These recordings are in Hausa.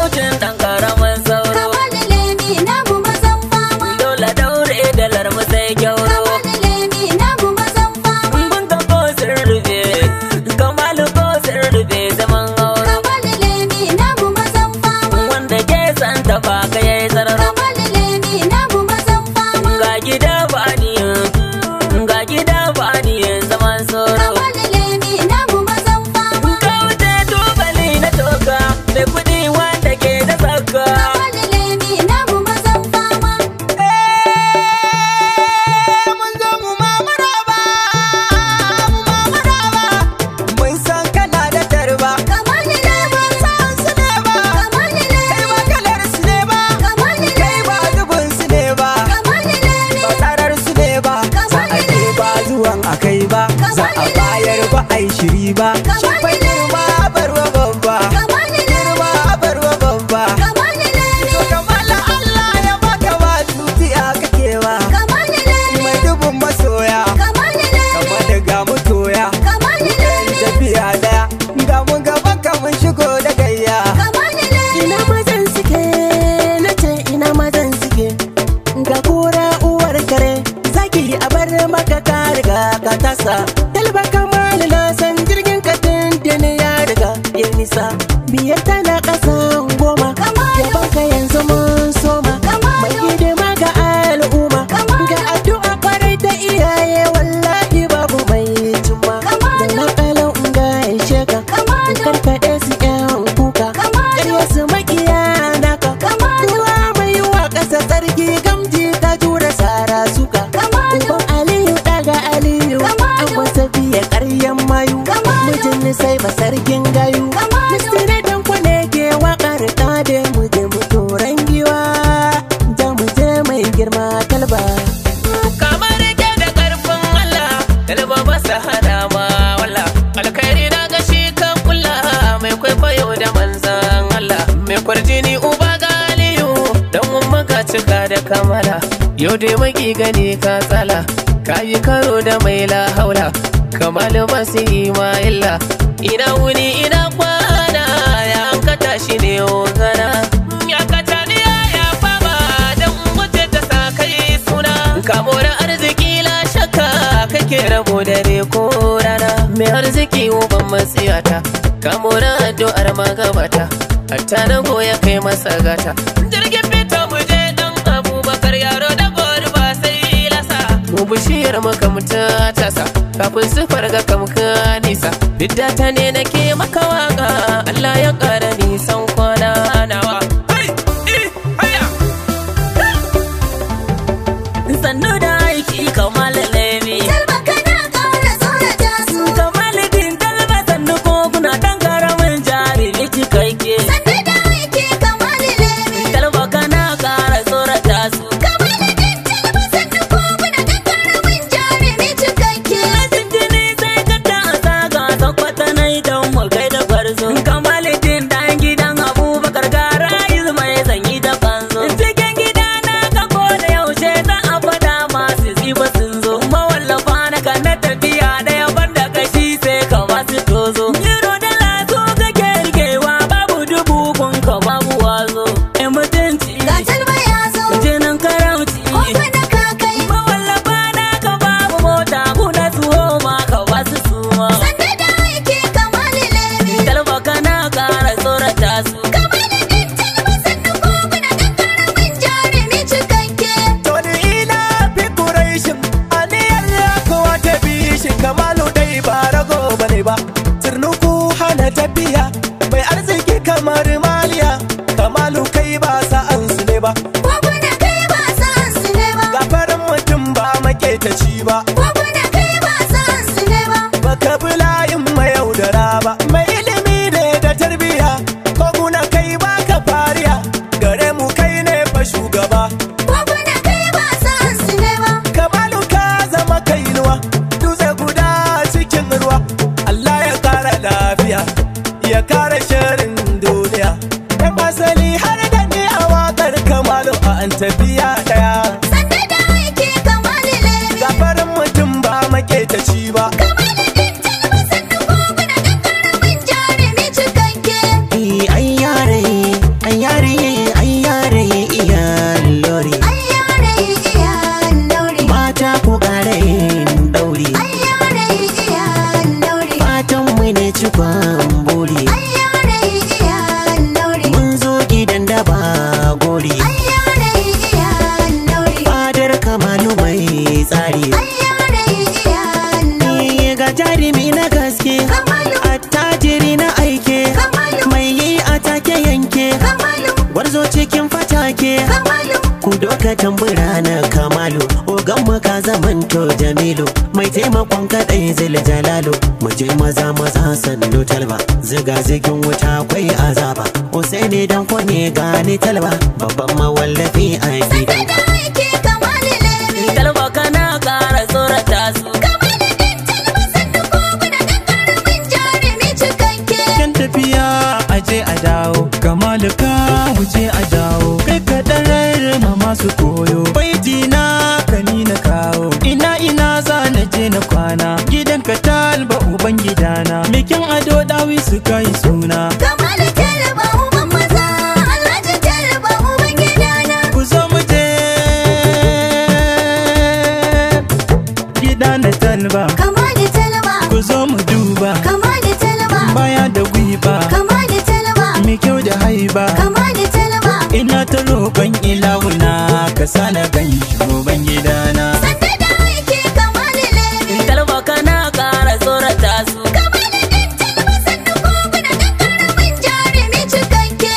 sautin ɗan ƙaramin sauro. Kamal Lemi namu mazan fama. Dole daure dalar mu sai gyauro. Kamal Lemi namu mazan fama. Mun ga ko sun rufe, Kamalu ko sun rufe zaman auro. Kamal Lemi namu mazan fama. Wanda ke san ta ba ka yayi zararo. Kamal Lemi namu mazan fama. Ga gida ba niyan zaman soro. Kamal Lemi namu mazan fama. Ka wuce tubali na toka, mai kuɗi wanda ke da saka. Kamal Lemi namu mazan fama. Mun zo mu maraba, mun san kana da tarba. Kamal Lemi San su ne ba, Kamal kai ba Lemi kalar su ne ba, Kamal kai ba zubin su ne ba, Kamal Lemi ba tsarar su ne ba. Za a je ba zuwan akai ba, za a bayar ba ai shiri ba. Shin fa girma barwa babba, girma barwa babba. Kamal Lemi To kamala Allah ya baka ba tutiya kake ba, Kamal Lemi mai dubun masoya. Kamal Lemi Kamar da ga mutoya, Kamal Lemi tafiya daya, ga mun gaban ka mun shigo da gayya. Kamal Lemi Ina mazan suke, na ce ina mazan suke. Ga kura uwar kare, zaki a bar maka ka riga ka tasa. Talba Kamal na san jirgin ka tuntuni ya riga ya nisa. Biyar tana ƙasan goma, yaban ka yanzu mun soma. Mai hidima ga al'umma, ga addu'a kwarai ta iyaye wallahi babu mai cimma. Da na ƙalau in gaishe ka, in karkaɗe su ƴan kuka. Ƙarya su makiya naka, ruwa mai wa ƙasa sarki gamji ka jura sara suka. Uban Aliyu daga Aliyu, an wasa biya ƙaryan mayu. Mijin sai ba sarkin gayu, mistire dan kwane ke waƙar ƙade mu je mu toran giwa. Ja mu je mai girma talba. Kamar rike da ƙarfin Allah, talba ba sa hana ma walla. Alkhairi na ga shi kan kula, mai kwaikwayo da manzan Allah. Mai kwarjini uba ga Aliyu, dan umma ka cika da kamala. Yau dai maki gani ka tsala, ka yi karo da mai la haula. Kamalu masu yi ma illa, ina wuni ina kwana, ya an ka tashi ne ogana. Ya ka taliya ya fama, dan wuce ta sa kai suna. Kamo da arziki la shakka, kake rabo dare ko rana. Mai arziki uban matsiyata, kamo da addu'ar magabata. Hatta na goya kai masa gata. Jirgin fita mu je dan Abubakar yaro da gori ba sai lasa. Mu bishiyar makamta tasa, kafin su farga kamka nisa. Bidda ta ne nake maka waka, Allah ya ƙara nisan kwana nawa. Sannu da aiki Kamal Lemi. Talba kana ƙara tsorata su. Kamal din talba sannu ko kuna ɗan ƙaramin jariri cikakke. Sannu da aiki Kamal Lemi. Talba kana ƙara tsorata su. Kamal din talba sannu ko kuna ɗan ƙaramin jarumi cikakke. Jini sai ka ta zaga sakwata na idan mu kai da farzo. Kamal din ɗan gidan Abubakar gara izu mai sanyi da kanzo. Cikin gida na ka ko da yaushe za a faɗa masu ziba sun zo. Mawallafa na kan na tafiya ɗaya banda kashi sai ka masu tozo. Yiro da laso kake rikewa babu dubu kun ka babu wazo. Mutunci Ga talba ya zo. jinin karamci. Kofa da kakai. Mawallafa na ka babu mota kuna tuwo ma ka basu suma. Sannu da aiki Kamal Lemi. Talba kana ƙara tsorata su. Kamal din talba sannu ko kuna ɗan ƙaramin jarumi cikakke. To ni ina fi Quraishin, aniyar ya kowa ta bi shi. Kamalu dai ba rago bane ba, turnuku hana tafiya. Mai arziki kamar maliya, Kamalu kai ba sa'an su ne ba. Kofuna kai ba sa'an su ne ba. Gafarin mutum ba maƙetaci ba, Kofuna kai ba sa'an su ne ba. baka bi layin mayaudara ba. Mai ilimi ne da tarbiya, koguna kai ba ka fariya. Gare mu kai ne fa shugaba, Kofuna kai ba sa'an su ne ba. Kamalu ka zama kainuwa, dutse guda cikin ruwa. Allah ya kara lafiya, ya kara shirin duniya. Yan asali har da ni a waƙar Kamalu a an tafiya ɗaya. Sannu da aiki Kamal Lemi. Gafarin mutum na gaske, Kamalu. attajiri na aike, Kamalu. mai yi a take yanke, Kamalu. gwarzo cikin fatake. Kamalu. Ku doka tambura na Kamalu, ogan mu ka zamanto Jamilu, mai taimakon kaɗai zil jalalu. Mu je maza maza sannu talba, ziga zigin wuta kwai azaba. Usaini dan kone gani talba, babban mawallafi a Sanda gidan. da aiki Kamalu Lemi. Talba kana ƙara tsorata su. Kamalu ɗin talba sannu koguna ɗan ƙaramin jarumi cikakke. Kan tafiya aje a dawo, Kamalu ka wuce a dawo. Kai ka ɗarar ma masu koyo, baiti na kani na kawo. Ina za na je na kwana, gidan ka talba uban gidana. Mikin ado dawi su kai suna. Kamalu talba uban maza, Alhaji talba uban gidana. Ku zo mu je gida na talba, Kamalu talba, ku zo mu duba. Kamalu talba, Baya da gwiba, Kamalu talba, mai kyau da haiba. Kamalu talba. Ina ta roƙon ilahuna, ka sana gan shugaban gidana. Sanda da aiki Kamalu Lemi. Talba kana ƙara tsorata su. Kamalu ɗin talba sannu koguna ɗan ƙaramin jarumi cikakke.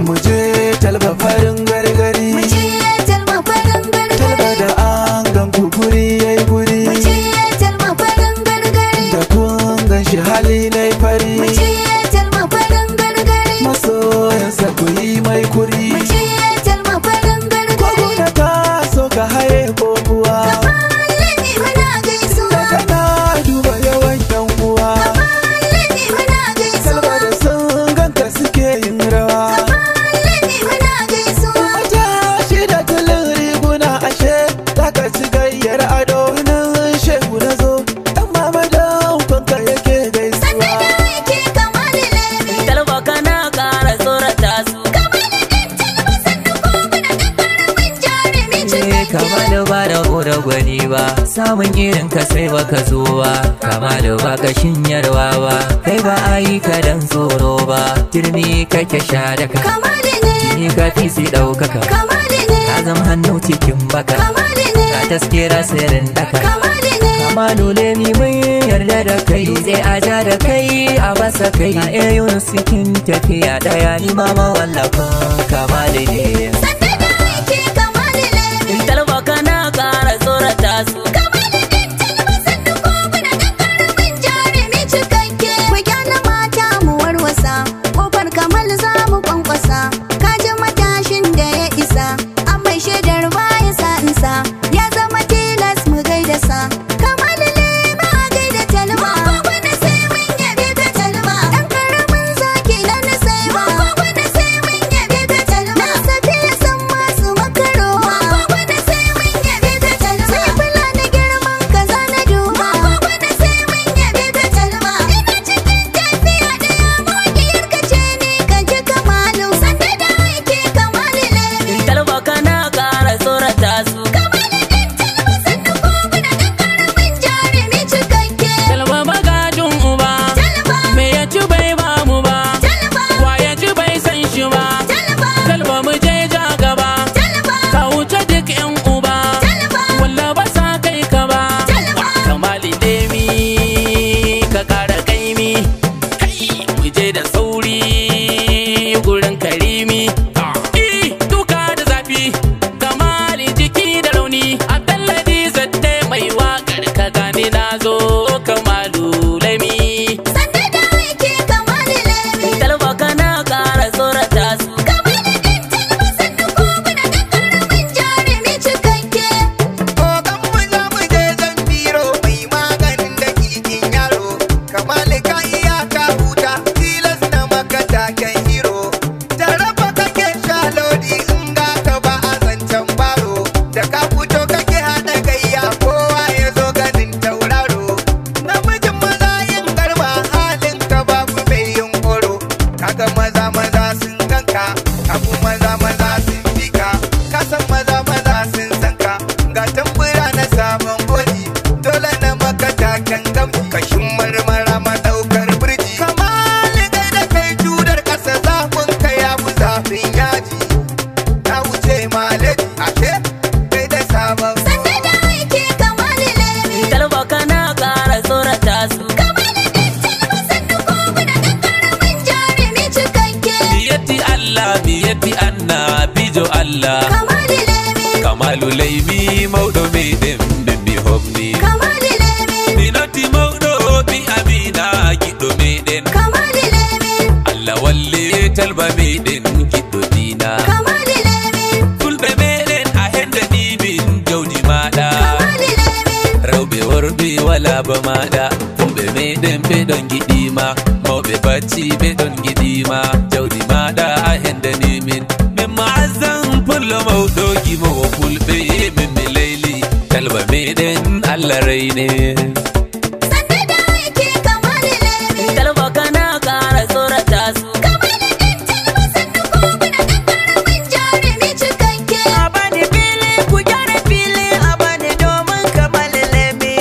Mu je talba farin gargari, Mu je talba farin talba gargari. da an gan guri yayi guri. Mu je talba farin gargari. Da kun gan shi hali na fari, Mu je talba farin gargari. masoyansa ku yi mai kuri. Mu je talba farin gargari. Koguna ta so ka haye koguwa, Lemi muna gaisuwa. kana duba yawan yan uwa. Lemi muna gaisuwa. Talba da sun ganka suke yin rawa. Lemi muna gaisuwa. Wata shi da tulin riguna ashe zaka ci gayyar ado. Nan shehu na zo, ɗan mama dan kwanka yake Sanda gaisuwa. da aiki Kamalu Lemi. Talba kana ƙara tsorata su. Kamalu ɗin talba sannu koguna ɗan ƙaramin jarumi cikakke. Kamalu ba da da gwani ba, samun irin ka sai baka zo ba. Kamalu ba ka shinyarwa ba, kai ba a yi ka dan tsoro ba. Turmi kake sha daka, Kamalu ne. ni ka fi si ɗaukaka. Kamalu ne. Ka zama hannu cikin baka, Kamalu ne. ka taskira sirrin daka. Kamalu ne. Kamalu Lemi mun yarda da kai, sai a ja da kai a basa kai. A yin cikin tafiya ɗaya ni ma mawallafin Kamalu ne. Sanda da aiki Kamalu Lemi. Talba kana ƙara tsorata su. Kamalu ɗin talba sannu koguna ɗan ƙaramin jarumi cikakke. Ku gyara mata mu warwasa, ƙofar Kamal za mu ƙwanƙwasa. Kaji matashin da ya isa, an mai shaidar baya sa'insa. Ya zama tilas mu gaida sa. Kamalu Lemi a gaida talba. Gwagwana sai mun yabe ka talba. Ɗan ƙaramin zaki na sai ba. Gwagwana sai mun yabe ka talba. Na safiya san masu makarowa. Gwagwana sai mun yabe ka talba. Sai fulani Lemi mauɗo meɗen bimbi hofni. Kamal Lemi, Minoti mauɗo bi Amina giɗɗo meɗen. Kamal Lemi, Allah walle talba meɗen giɗɗo dina. Kamal Lemi, Fulɓe meɗen a hendani min jawdi maɗa. Kamal Lemi, Rewɓe worɓe wala ba maɗa. Fulɓe meɗen ɓeɗon giɗima, mawɓe bacci ɓeɗon giɗima. Jawdi maɗa a hendani min. Min ma'azzan pullo mawɗo gimowo fulɓe min mi leyli. Talba meɗen Allah reyne. sanda da aiki Kamal Lemi, Talba kana kara tsorata su. Kamal ɗin talba sannu ko kuna gagarumin jarumi cikakke. A bani fili, ku gyara fili, a bani domin Kamal Lemi.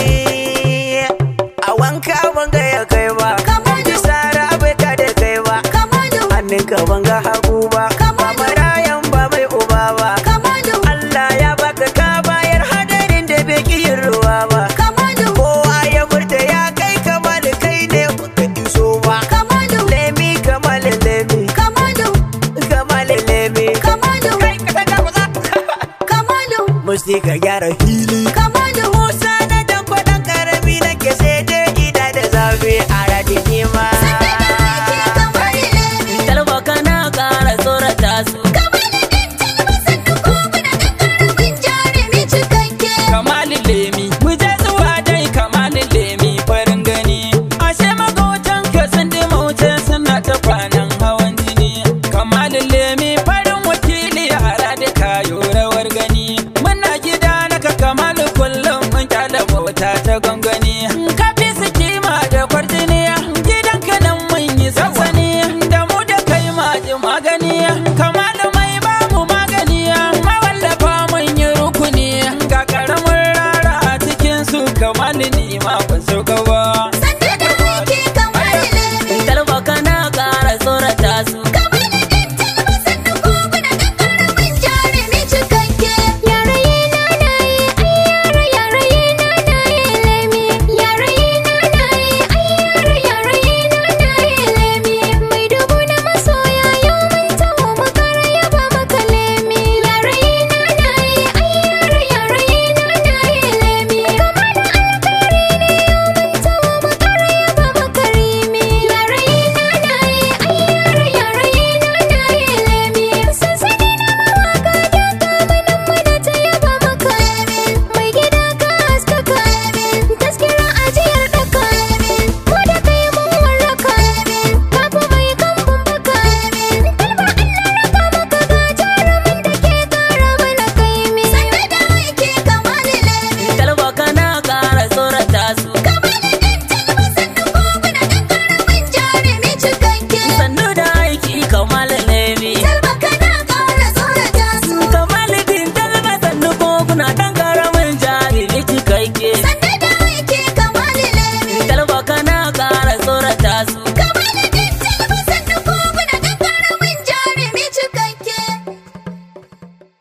A wanka banga ya kai ba, Kamalu, sara bai ka da kai ba. Kamalu, Hannunka banga hagu ba, ba marayan ba mai uba ba. Kamalu, Allah ya baka ka bayar hadarin da bai ƙi yin ruwa ba. Kamalu, Kowa ya murta ya kai Kamal kai ne baka iso ba. Kamalu, Lemi, Kamal Lemi, Kamalu, Kamal Lemi. Kamalu, Kai ka ta kusa. Kamalu, Musti ka gyara fili. Kamalu.